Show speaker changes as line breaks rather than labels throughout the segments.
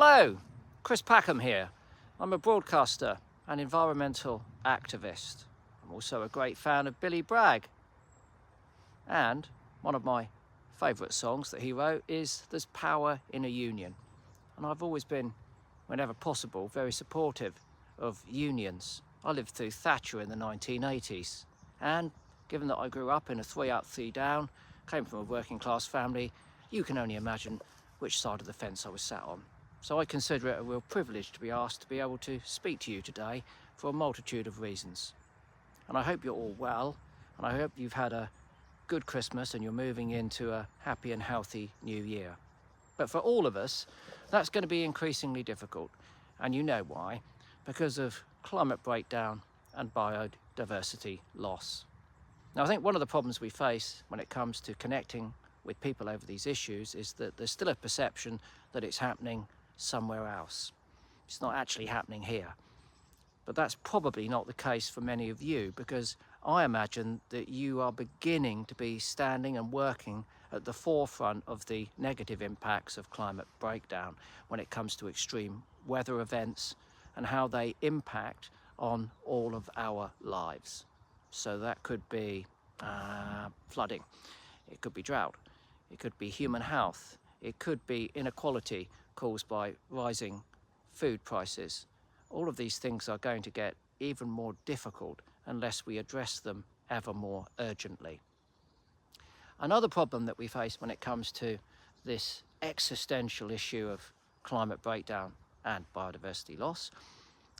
Hello, Chris Packham here. I'm a broadcaster and environmental activist. I'm also a great fan of Billy Bragg. And one of my favourite songs that he wrote is There's Power in a Union. And I've always been, whenever possible, very supportive of unions. I lived through Thatcher in the 1980s. And given that I grew up in a 3 up, 3 down, came from a working class family, you can only imagine which side of the fence I was sat on. So I consider it a real privilege to be asked to be able to speak to you today for a multitude of reasons. And I hope you're all well, and I hope you've had a good Christmas and you're moving into a happy and healthy new year. But for all of us, that's going to be increasingly difficult. And you know why? Because of climate breakdown and biodiversity loss. Now, I think one of the problems we face when it comes to connecting with people over these issues is that there's still a perception that it's happening somewhere else. It's not actually happening here. But that's probably not the case for many of you, because I imagine that you are beginning to be standing and working at the forefront of the negative impacts of climate breakdown when it comes to extreme weather events and how they impact on all of our lives. So that could be flooding, it could be drought, it could be human health, it could be inequality caused by rising food prices. All of these things are going to get even more difficult unless we address them ever more urgently. Another problem that we face when it comes to this existential issue of climate breakdown and biodiversity loss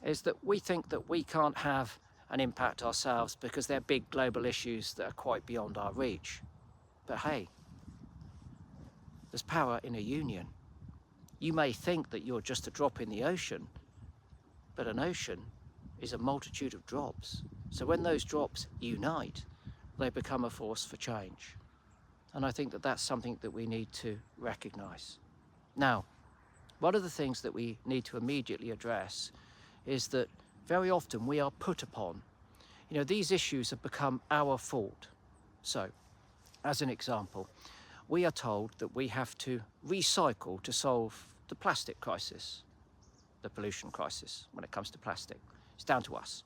is that we think that we can't have an impact ourselves because they're big global issues that are quite beyond our reach. But hey, there's power in a union. You may think that you're just a drop in the ocean, but an ocean is a multitude of drops. So when those drops unite, they become a force for change. And I think that that's something that we need to recognise. Now, one of the things that we need to immediately address is that very often we are put upon. These issues have become our fault. So, as an example, we are told that we have to recycle to solve the plastic crisis, the pollution crisis when it comes to plastic. It's down to us.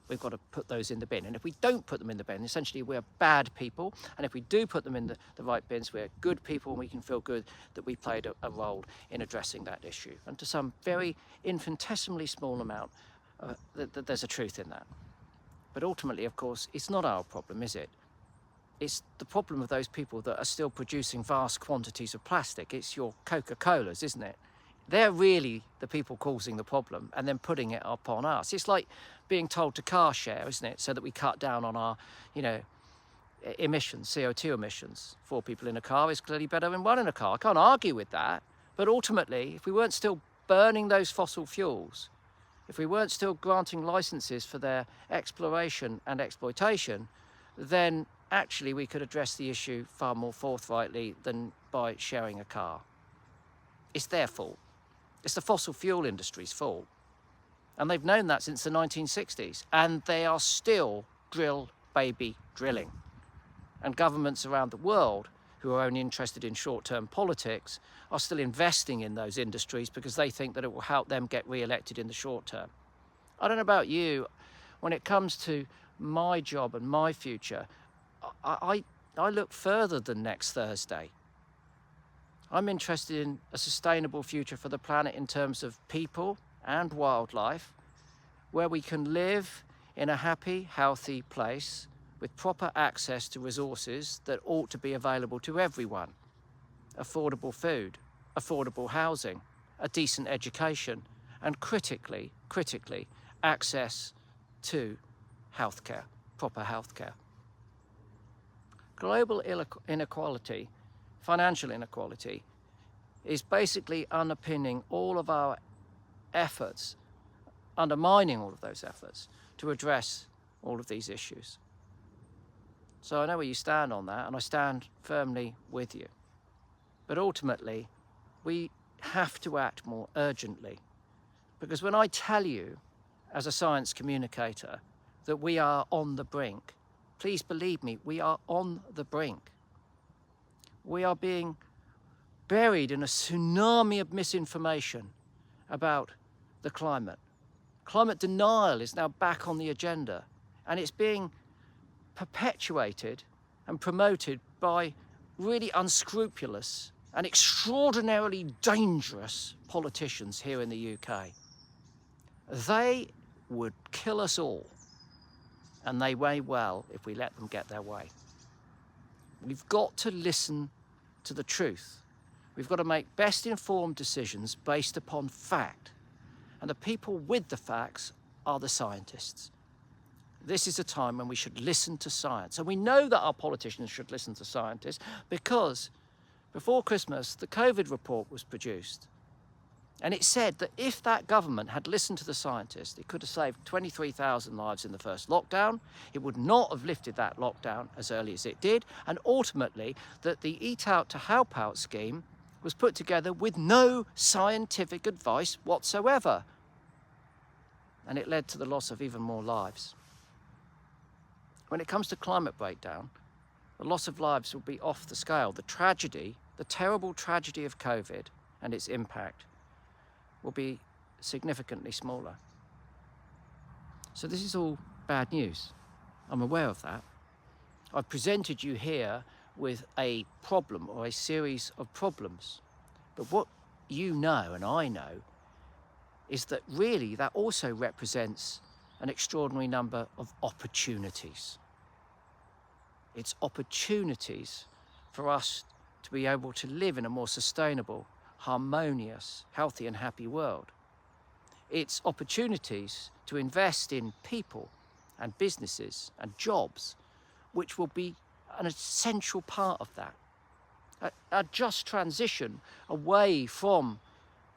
We've got to put those in the bin. And if we don't put them in the bin, essentially we're bad people. And if we do put them in the right bins, we're good people, and we can feel good that we played a role in addressing that issue. And to some very infinitesimally small amount, there's a truth in that. But ultimately, of course, it's not our problem, is it? It's the problem of those people that are still producing vast quantities of plastic. It's your Coca-Colas, isn't it? They're really the people causing the problem and then putting it upon us. It's like being told to car share, isn't it? So that we cut down on our, emissions, CO2 emissions. 4 people in a car is clearly better than 1 in a car. I can't argue with that. But ultimately, if we weren't still burning those fossil fuels, if we weren't still granting licenses for their exploration and exploitation, then actually we could address the issue far more forthrightly than by sharing a car. It's their fault. It's the fossil fuel industry's fault. And they've known that since the 1960s. And they are still drill baby drilling. And governments around the world who are only interested in short-term politics are still investing in those industries because they think that it will help them get re-elected in the short term. I don't know about you, when it comes to my job and my future, I look further than next Thursday. I'm interested in a sustainable future for the planet in terms of people and wildlife, where we can live in a happy, healthy place with proper access to resources that ought to be available to everyone. Affordable food, affordable housing, a decent education, and critically, access to healthcare, proper healthcare. Global inequality, financial inequality, is basically underpinning all of our efforts, undermining all of those efforts to address all of these issues. So I know where you stand on that, and I stand firmly with you. But ultimately, we have to act more urgently. Because when I tell you, as a science communicator, that we are on the brink, please believe me, we are on the brink. We are being buried in a tsunami of misinformation about the climate. Climate denial is now back on the agenda, and it's being perpetuated and promoted by really unscrupulous and extraordinarily dangerous politicians here in the UK. They would kill us all, and they may well if we let them get their way. We've got to listen to the truth. We've got to make best informed decisions based upon fact. And the people with the facts are the scientists. This is a time when we should listen to science. And we know that our politicians should listen to scientists because before Christmas, the COVID report was produced. And it said that if that government had listened to the scientists, it could have saved 23,000 lives in the first lockdown. It would not have lifted that lockdown as early as it did. And ultimately, that the Eat Out to Help Out scheme was put together with no scientific advice whatsoever. And it led to the loss of even more lives. When it comes to climate breakdown, the loss of lives will be off the scale. The tragedy, the terrible tragedy of COVID and its impact will be significantly smaller. So this is all bad news. I'm aware of that. I've presented you here with a problem or a series of problems. But what you know and I know is that really that also represents an extraordinary number of opportunities. It's opportunities for us to be able to live in a more sustainable, harmonious, healthy and happy world. It's opportunities to invest in people and businesses and jobs, which will be an essential part of that. A just transition away from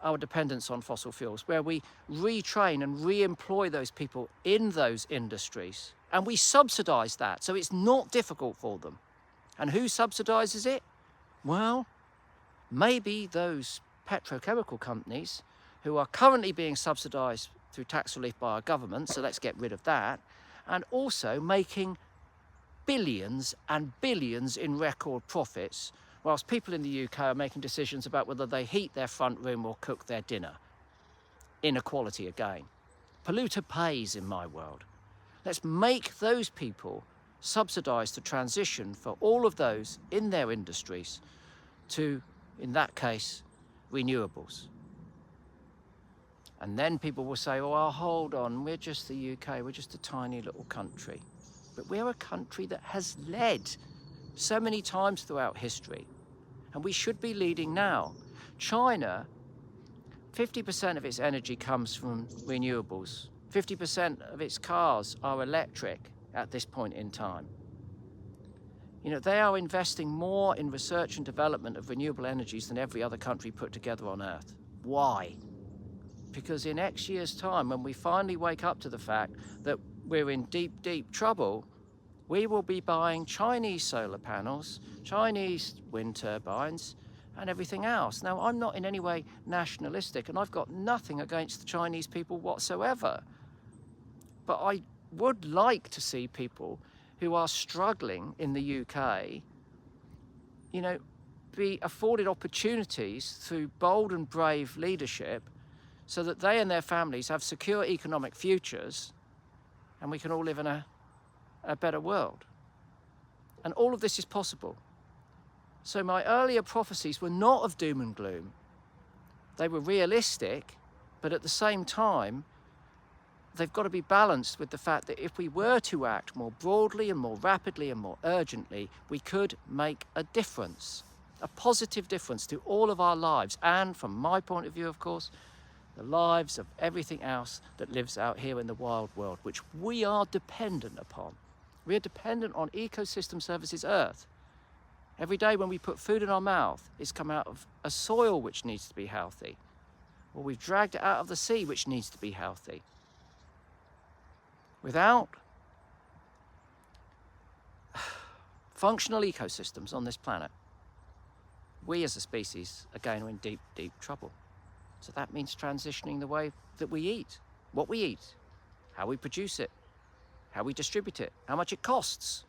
our dependence on fossil fuels, where we retrain and re-employ those people in those industries, and we subsidise that, so it's not difficult for them. And who subsidises it? Well, maybe those petrochemical companies who are currently being subsidised through tax relief by our government, so let's get rid of that, and also making billions and billions in record profits, whilst people in the UK are making decisions about whether they heat their front room or cook their dinner. Inequality again. Polluter pays in my world. Let's make those people subsidise the transition for all of those in their industries to, in that case, renewables. And then people will say, oh, hold on, we're just the UK, we're just a tiny little country. But we're a country that has led so many times throughout history, and we should be leading now. China, 50% of its energy comes from renewables. 50% of its cars are electric at this point in time. You know, they are investing more in research and development of renewable energies than every other country put together on Earth. Why? Because in X years' time, when we finally wake up to the fact that we're in deep, deep trouble, we will be buying Chinese solar panels, Chinese wind turbines, and everything else. Now, I'm not in any way nationalistic, and I've got nothing against the Chinese people whatsoever. But I would like to see people who are struggling in the UK, you know, be afforded opportunities through bold and brave leadership so that they and their families have secure economic futures and we can all live in a better world. And all of this is possible. So my earlier prophecies were not of doom and gloom. They were realistic, but at the same time, they've got to be balanced with the fact that if we were to act more broadly and more rapidly and more urgently, we could make a difference, a positive difference to all of our lives. And from my point of view, of course, the lives of everything else that lives out here in the wild world, which we are dependent upon. We are dependent on ecosystem services Earth. Every day when we put food in our mouth, it's come out of a soil which needs to be healthy. Or we've dragged it out of the sea which needs to be healthy. Without functional ecosystems on this planet, we as a species again are in deep, deep trouble. So that means transitioning the way that we eat, what we eat, how we produce it, how we distribute it, how much it costs,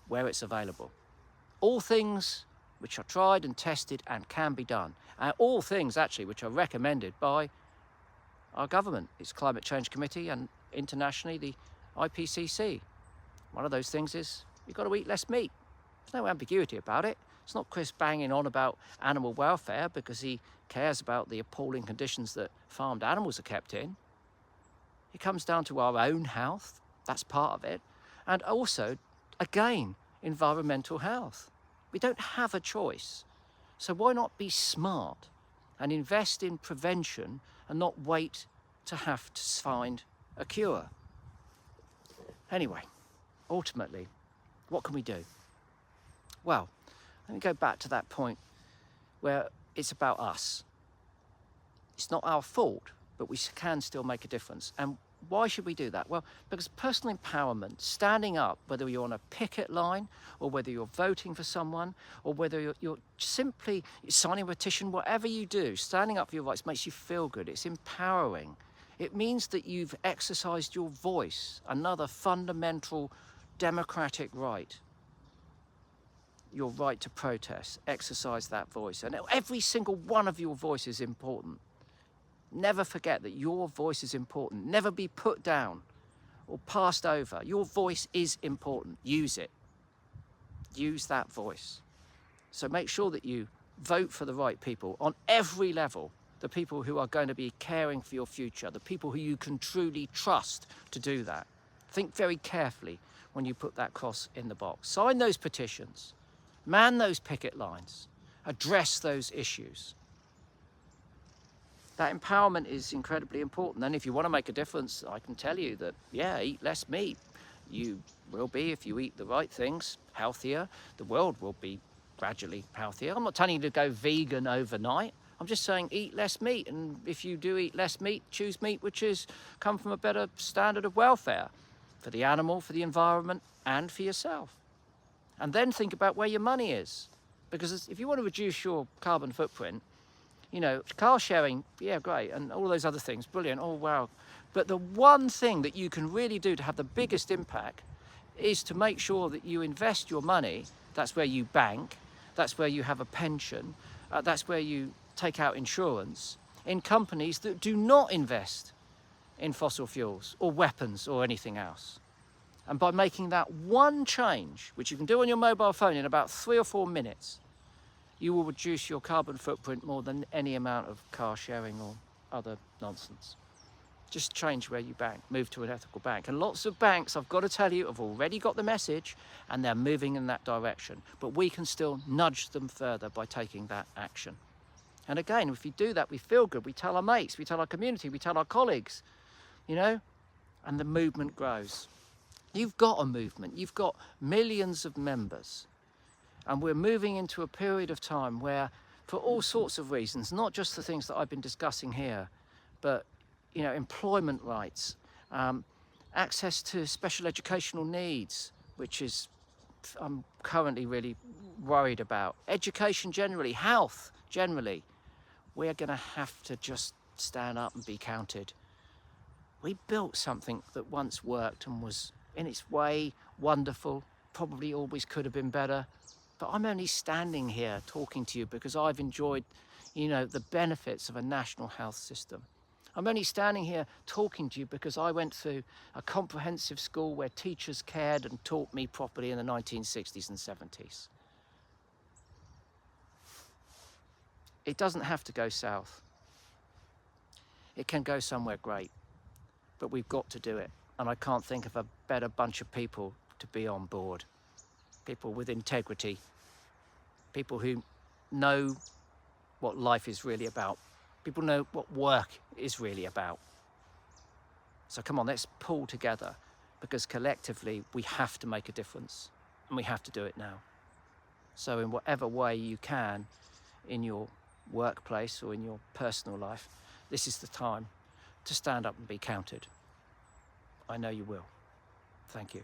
where it's available. All things which are tried and tested and can be done. And all things actually which are recommended by our government, its Climate Change Committee, and internationally the IPCC. One of those things is you've got to eat less meat. There's no ambiguity about it. It's not Chris banging on about animal welfare because he cares about the appalling conditions that farmed animals are kept in. It comes down to our own health. That's part of it. And also, again, environmental health. We don't have a choice. So why not be smart and invest in prevention and not wait to have to find a cure? Anyway, ultimately, what can we do? Well, let me go back to that point where it's about us. It's not our fault, but we can still make a difference. And why should we do that? Well, because personal empowerment, standing up, whether you're on a picket line or whether you're voting for someone or whether you're simply signing a petition, whatever you do, standing up for your rights makes you feel good. It's empowering. It means that you've exercised your voice, another fundamental democratic right. Your right to protest, exercise that voice. And every single one of your voice is important. Never forget that your voice is important. Never be put down or passed over. Your voice is important. Use it. Use that voice. So make sure that you vote for the right people on every level. The people who are going to be caring for your future. The people who you can truly trust to do that. Think very carefully when you put that cross in the box. Sign those petitions. Man those picket lines. Address those issues. That empowerment is incredibly important. And if you want to make a difference, I can tell you that, yeah, eat less meat. You will be, if you eat the right things, healthier. The world will be gradually healthier. I'm not telling you to go vegan overnight. I'm just saying eat less meat. And if you do eat less meat, choose meat which is come from a better standard of welfare for the animal, for the environment, and for yourself. And then think about where your money is. Because if you want to reduce your carbon footprint, you know, car sharing, yeah, great, and all those other things, brilliant, oh, wow. But the one thing that you can really do to have the biggest impact is to make sure that you invest your money. That's where you bank, that's where you have a pension, that's where you take out insurance, in companies that do not invest in fossil fuels or weapons or anything else. And by making that one change, which you can do on your mobile phone in about 3 or 4 minutes, you will reduce your carbon footprint more than any amount of car sharing or other nonsense. Just change where you bank, move to an ethical bank. And lots of banks, I've got to tell you, have already got the message and they're moving in that direction. But we can still nudge them further by taking that action. And again, if we do that, we feel good. We tell our mates, we tell our community, we tell our colleagues, you know, and the movement grows. You've got a movement, you've got millions of members. And we're moving into a period of time where, for all sorts of reasons, not just the things that I've been discussing here, but, you know, employment rights, access to special educational needs, which is, I'm currently really worried about, education generally, health generally, we're going to have to just stand up and be counted. We built something that once worked and was, in its way, wonderful, probably always could have been better. But I'm only standing here talking to you because I've enjoyed, you know, the benefits of a national health system. I'm only standing here talking to you because I went through a comprehensive school where teachers cared and taught me properly in the 1960s and 70s. It doesn't have to go south. It can go somewhere great, but we've got to do it. And I can't think of a better bunch of people to be on board. People with integrity, people who know what life is really about. People know what work is really about. So come on, let's pull together, because collectively we have to make a difference and we have to do it now. So in whatever way you can, in your workplace or in your personal life, this is the time to stand up and be counted. I know you will. Thank you.